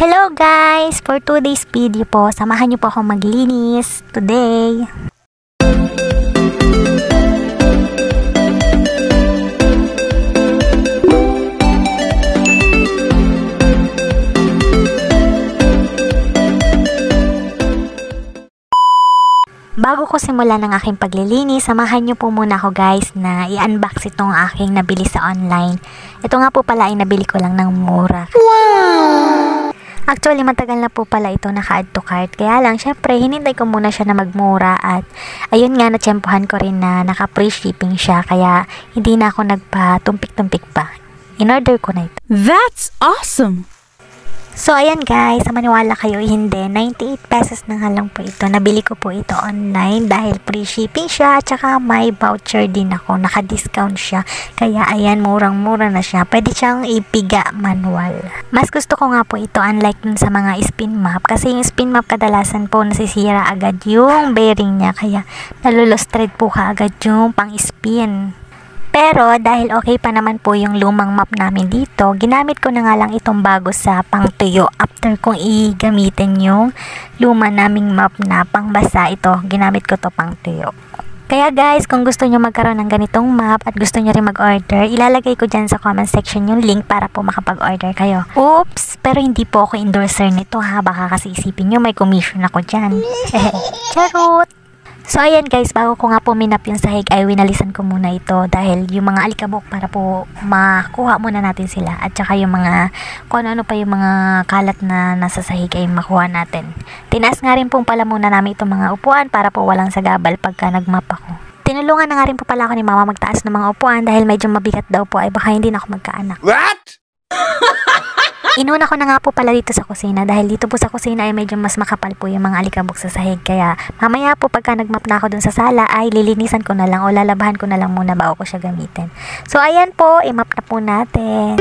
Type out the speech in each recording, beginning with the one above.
Hello guys! For today's video po, samahan niyo po akong maglinis today. Bago ko simulan ng aking paglilinis, samahan niyo po muna ako guys na i-unbox itong aking nabili sa online. Ito nga po pala ay nabili ko lang ng mura. Wow! Actually, matagal na po pala ito naka-add to cart. Kaya lang, syempre, hinintay ko muna siya na magmura. At ayun nga, natsyempohan ko rin na naka-free shipping siya. Kaya hindi na ako nagpa-tumpik-tumpik pa. In-order ko na ito. That's awesome! So, ayan guys, maniwala kayo hindi, 98 pesos na nga lang po ito. Nabili ko po ito online dahil free shipping siya at saka may voucher din ako, naka-discount siya. Kaya ayan, murang-mura na siya. Pwede siyang ipiga manual. Mas gusto ko nga po ito unlike dun sa mga spin map kasi yung spin map kadalasan po nasisira agad yung bearing niya. Kaya nalulost thread po kaagad yung pang-spin. Pero dahil okay pa naman po yung lumang map namin dito, ginamit ko na nga lang itong bago sa pangtuyo. After kong i-gamitin yung luma naming map na pangbasa, ito, ginamit ko to pangtuyo. Kaya guys, kung gusto nyo magkaroon ng ganitong map at gusto nyo rin mag-order, ilalagay ko dyan sa comment section yung link para po makapag-order kayo. Oops! Pero hindi po ako endorser nito ha, baka kasi isipin nyo may commission ako dyan. Charot! So ayan guys, bago ko nga po minap yung sahig ay winalisan ko muna ito dahil yung mga alikabok para po makuha muna natin sila at saka yung mga kung ano pa yung mga kalat na nasa sahig ay makuha natin. Tinaas nga rin po pala muna namin itong mga upuan para po walang sagabal pagka nagmap ako. Tinulungan na nga rin po pala ako ni mama magtaas ng mga upuan dahil medyo mabigat daw po ay baka hindi na ako magkaanak. What? Inuna ko na nga po pala dito sa kusina dahil dito po sa kusina ay medyo mas makapal po yung mga alikabok sa sahig. Kaya mamaya po pagka nagmap na ako dun sa sala ay lilinisan ko na lang o lalabahan ko na lang muna bago ko siya gamitin. So ayan po, i-map na po natin.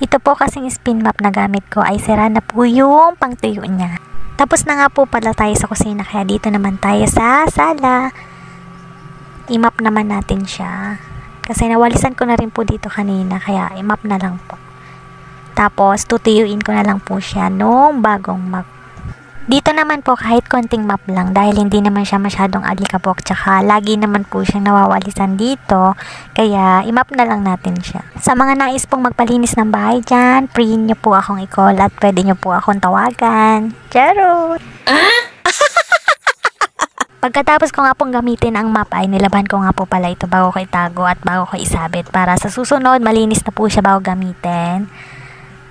Ito po kasing spin map na gamit ko ay sira na po yung pangtuyo niya. Tapos na nga po pala tayo sa kusina kaya dito naman tayo sa sala. I-map naman natin siya. Kasi nawalisan ko na rin po dito kanina kaya i-map na lang po. Tapos tutuyuin ko na lang po siya nung bagong map. Dito naman po kahit konting map lang dahil hindi naman siya masyadong alikabok tsaka lagi naman po siyang nawawalisan dito kaya i-map na lang natin siya. Sa mga nais pong magpalinis ng bahay dyan, free nyo po akong i-call at pwede nyo po akong tawagan. Charot! Pagkatapos ko nga pong gamitin ang map ay nilaban ko nga po pala ito bago ko itago at bago ko isabit para sa susunod malinis na po siya bago gamitin.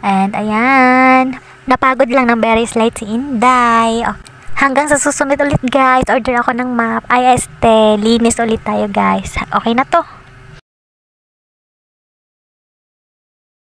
And ayan, napagod lang ng very slight si Inday. Hanggang sa susunod ulit guys, order ako ng map. Ay linis ulit tayo guys. Okay na to.